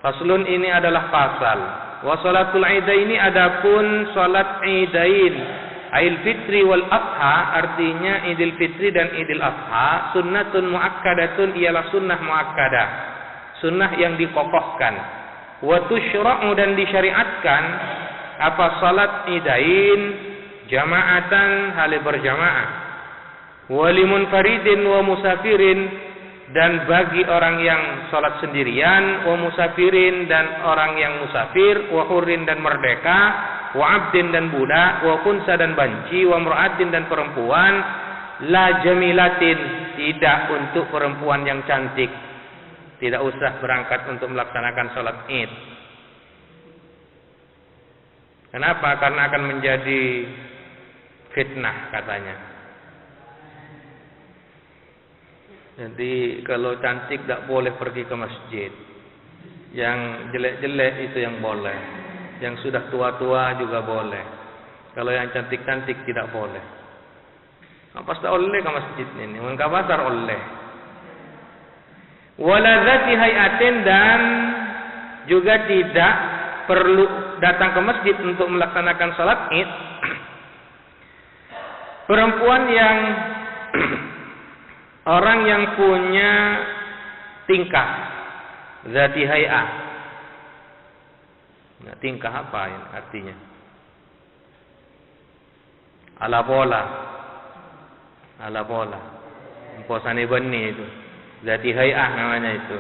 Faslun, ini adalah pasal. Wa salatul idaini, adapun salat idain, Ail fitri wal adha, artinya Idul Fitri dan Idul Adha, sunnatun muakkadatun, ialah sunnah muakkadah, sunnah yang dikokohkan. Wa tusyra'u, dan disyariatkan apa salat idain jama'atan, hal berjamaah. Wa limunfaridin wa musafirin, dan bagi orang yang salat sendirian, wa musafirin, dan orang yang musafir, wa hurrin, dan merdeka, wa abdin, dan budak, wa kunsa, dan banci, wa mra'atin, dan perempuan, la jamilatin, tidak untuk perempuan yang cantik, tidak usah berangkat untuk melaksanakan salat Id. Kenapa? Karena akan menjadi fitnah katanya. Jadi kalau cantik tidak boleh pergi ke masjid, yang jelek-jelek itu yang boleh, yang sudah tua-tua juga boleh. Kalau yang cantik-cantik tidak boleh. Apa sudah oleh ke masjid ini? Mengka pasar oleh. Waladzati hayatin, dan juga tidak perlu datang ke masjid untuk melaksanakan salat Id. Perempuan yang orang yang punya tingkah zati hay'ah. Nah, tingkah apa ini artinya? Ala pola. Posane bani itu. Zati hay'ah namanya itu.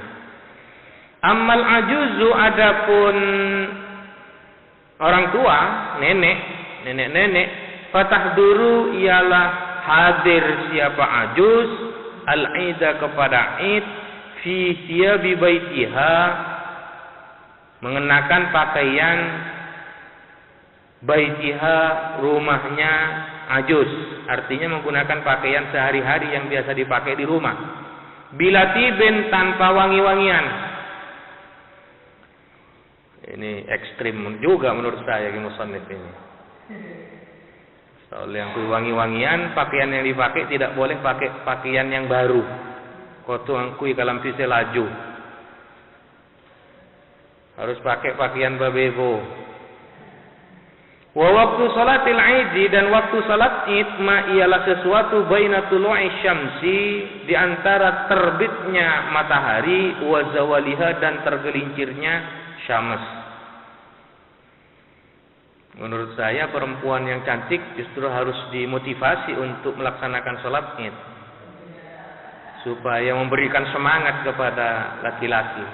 Ammal ajuzu, adapun orang tua, nenek, fatahduru, ialah hadir siapa ajuz al-ida, kepada Id, fi thiyabi baitiha, mengenakan pakaian baitiha, rumahnya ajuz, artinya menggunakan pakaian sehari-hari yang biasa dipakai di rumah, bila tibin, tanpa wangi-wangian. Ini ekstrim juga menurut saya di musannif ini. Soal yang wangi-wangian, pakaian yang dipakai tidak boleh pakai pakaian yang baru. Kotu angkui kalam sisi laju. Harus pakai pakaian babebo. Wa waktu salatil Id, dan waktu salat Id, ma ialah sesuatu baina tulu'i syamsi, di antara terbitnya matahari, wa zawaliha, dan tergelincirnya syams. Menurut saya perempuan yang cantik justru harus dimotivasi untuk melaksanakan salat Id, supaya memberikan semangat kepada laki-laki.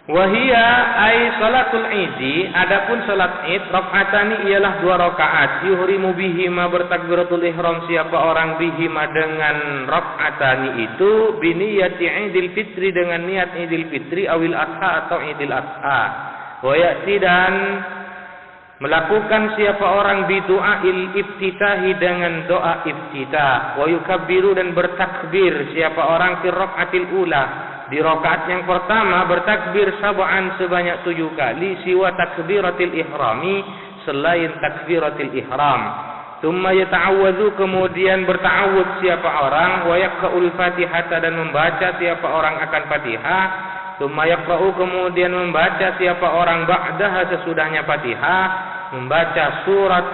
Wahia ay salatul Idi, adapun salat Id, rakaatani, ialah 2 rakaat, yuhrimu bihima, bertakbiratul ihram siapa orang bihima, dengan rakaatani itu, biniyati Idul Fitri, dengan niat Idul Fitri, awil adha, atau Idul Adha. Wayati, dan melakukan siapa orang bidu'ail iftitahi, dengan doa iftitah. Wa yukabbiru, dan bertakbir siapa orang fi rakaatil ula, di rakaat yang pertama bertakbir sab'an, sebanyak 7 kali, siwa takbiratil ihrami, selain takbiratil ihram. Tsumma yata'awwadzu, kemudian berta'awudz siapa orang, wa yaqra'ul fatihata, dan membaca siapa orang akan Fatihah. Tsumma yaqra'u, kemudian membaca siapa orang ba'daha, sesudahnya Fatihah, membaca surat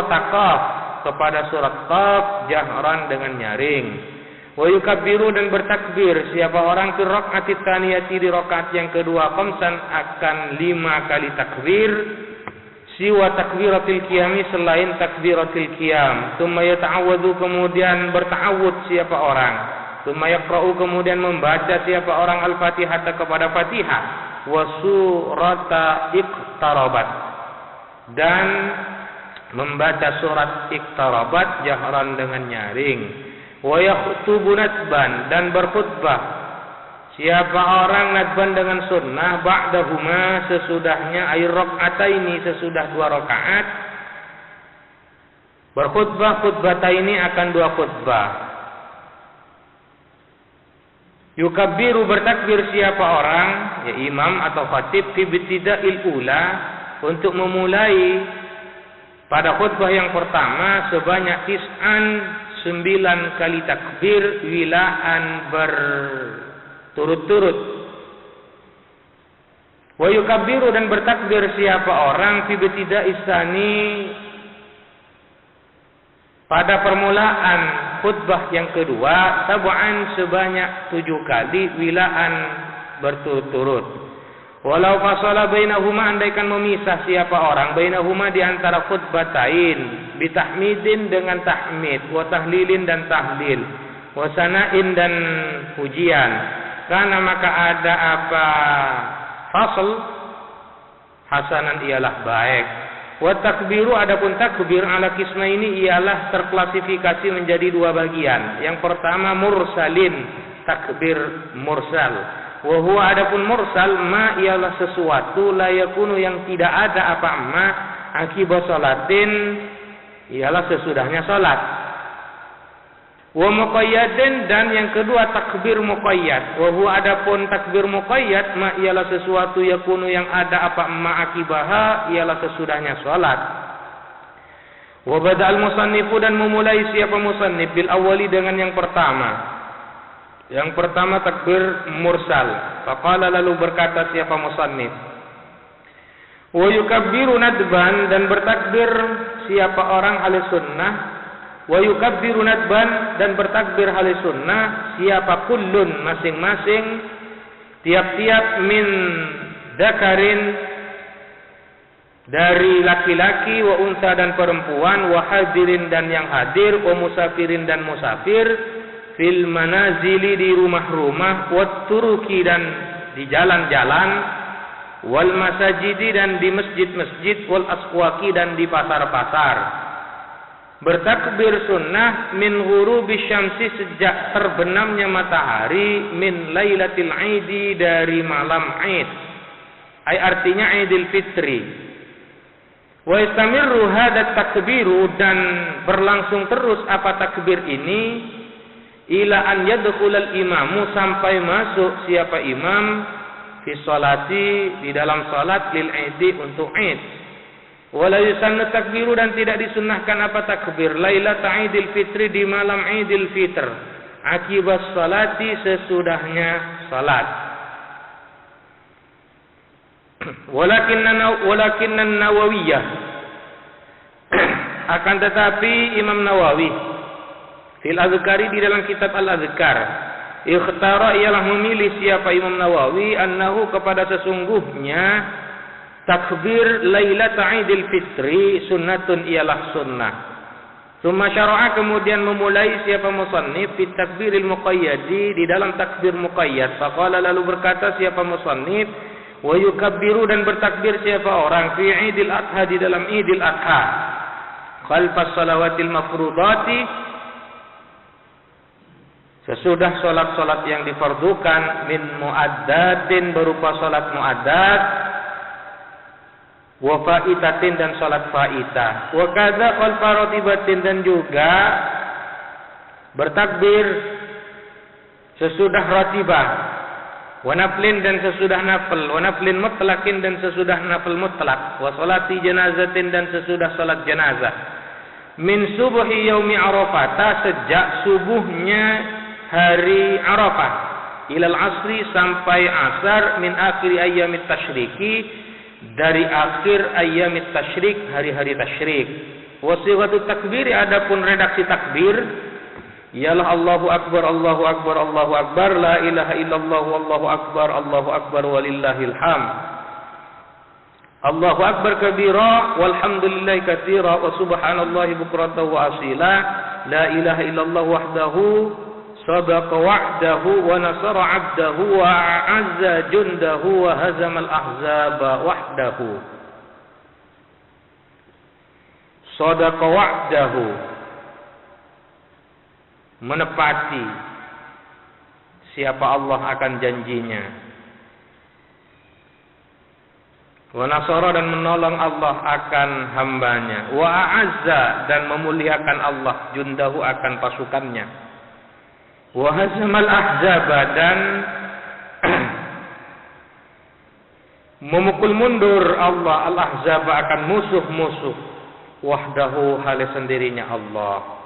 Qaf, kepada surat Qaf, jahran, dengan nyaring. Wa yukabbiru, dan bertakbir siapa orang fi rak'atit tsaniyati, di rakaat yang kedua, khamsan, akan 5 kali takbir, siwa takbiratil qiyami, selain takbiratil qiyam. Tsumma yata'awwadzu, kemudian berta'awudz siapa orang. Tsumma yaqra'u, kemudian membaca siapa orang al-Fatihah, kepada Fatihah, wa surata iqtarabat, dan membaca surat iqtarabat jahran, dengan nyaring. Wa yakhutubu nadban, dan berkhutbah siapa orang nadban dengan sunnah, ba'dahuma, sesudahnya, ay rak'ataini, sesudah 2 rakaat, berkhutbah khutbataini, akan 2 khutbah. Yukabbiru, bertakbir siapa orang, ya imam atau khatib, fi ibtida'il ula, untuk memulai pada khutbah yang pertama, sebanyak 9 kali takbir, wilaan turut-turut. Wa yukabbiru dan bertakbir siapa orang fi ibtida'is tsani pada permulaan khutbah yang kedua sab'an sebanyak 7 kali wilaan berturut-turut. Walau fasala bainahuma andaikan memisah siapa orang bainahuma di antara khutbatain bitahmidin dengan tahmid wa tahlilin dan tahlil wa sana'in dan pujian karena maka ada apa fasal hasanan ialah baik wa takbiru adapun takbir ala kisma ini ialah terklasifikasi menjadi 2 bagian. Yang pertama mursalin takbir mursal. Wa huwa adapun mursal ma ialah sesuatu la yakunu yang tidak ada apa ma akibat salatin ialah sesudahnya salat. Wa muqayyadin dan yang kedua takbir muqayyad. Wa huwa adapun takbir muqayyad ma ialah sesuatu yakunu yang ada apa ma akibaha ialah sesudahnya salat. Wa bada'al musannifu dan memulai siapa musannif bil awwali dengan yang pertama. Yang pertama takbir mursal. Faqala lalu berkata siapa musannif. Wa yukabbiru nadban dan bertakbir siapa orang ahli sunnah. Wa yukabbiru nadban dan bertakbir ahli sunnah siapa kullun masing-masing tiap-tiap min dakarin dari laki-laki wa unsa dan perempuan wa hadirin dan yang hadir wa musafirin dan musafir fil manazili di rumah-rumah wat turuki dan di jalan-jalan wal masajidi dan di masjid-masjid wal aswaqi dan di pasar-pasar. Bertakbir sunnah min ghurubi syamsi sejak terbenamnya matahari min lailatil aidi dari malam Aid. Ai artinya Idul Fitri. Wa istamirru hadat takbiru dan berlangsung terus apa takbir ini ila an yadkhulal imamu sampai masuk siapa imam fi sholati di dalam salat lil aidi untuk Aid. Wala yusannu takbiru dan tidak disunnahkan apa takbir lailat Idul Fitri di malam Idul Fitr akibat salati sesudahnya salat. Walakinnan Nawawiyah akan tetapi Imam Nawawi fil Azkari di dalam kitab Al-Azkar ikhtara ialah memilih siapa Imam Nawawi annahu kepada sesungguhnya takbir lailat Idul Fitri sunnatun ialah sunnah. Summa syara'a kemudian memulai siapa musannif fit takbiril muqayyadi di dalam takbir muqayyad. Faqala lalu berkata siapa musannif wa yukabbiru dan bertakbir siapa orang fi Idul Adha di dalam Idul Adha khalfas salawatil mafrudati sesudah solat-solat yang difardukan min muaddatin berupa solat muaddat wa faitatin dan solat faitah wa kadza khalfa ratibatin dan juga bertakbir sesudah ratibah wa naflin dan sesudah nafil wa naflin mutlaqin dan sesudah nafil mutlaq wa salati janazatin dan sesudah salat jenazah min subuhi yaumi arafah sejak subuhnya hari Arafah ilal asri sampai asar min akhir ayyamit tasyriki dari akhir ayyamit tasyrik hari-hari tasyrik. Wasighatu takbir adapun redaksi takbir ialah Allahu akbar Allahu akbar Allahu akbar la ilaha illallah wallahu akbar walillahil hamd. Allahu akbar kabira walhamdulillahi katsira wa subhanallahi bukratan wa asila la ilaha illallah wahdahu sadaqa wa'dahu wa nasara 'abdahu wa a'azza jundahu wa hazamal ahzaba wahdahu. Sadaqa wa'dahu menepati siapa Allah akan janjinya. Wa nasara dan menolong Allah akan hambanya. Wa a'azza dan memuliakan Allah jundahu akan pasukannya. Wa hazamal ahzaba dan memukul mundur Allah al-ahzaba akan musuh-musuh wahdahu hal sendirinya Allah.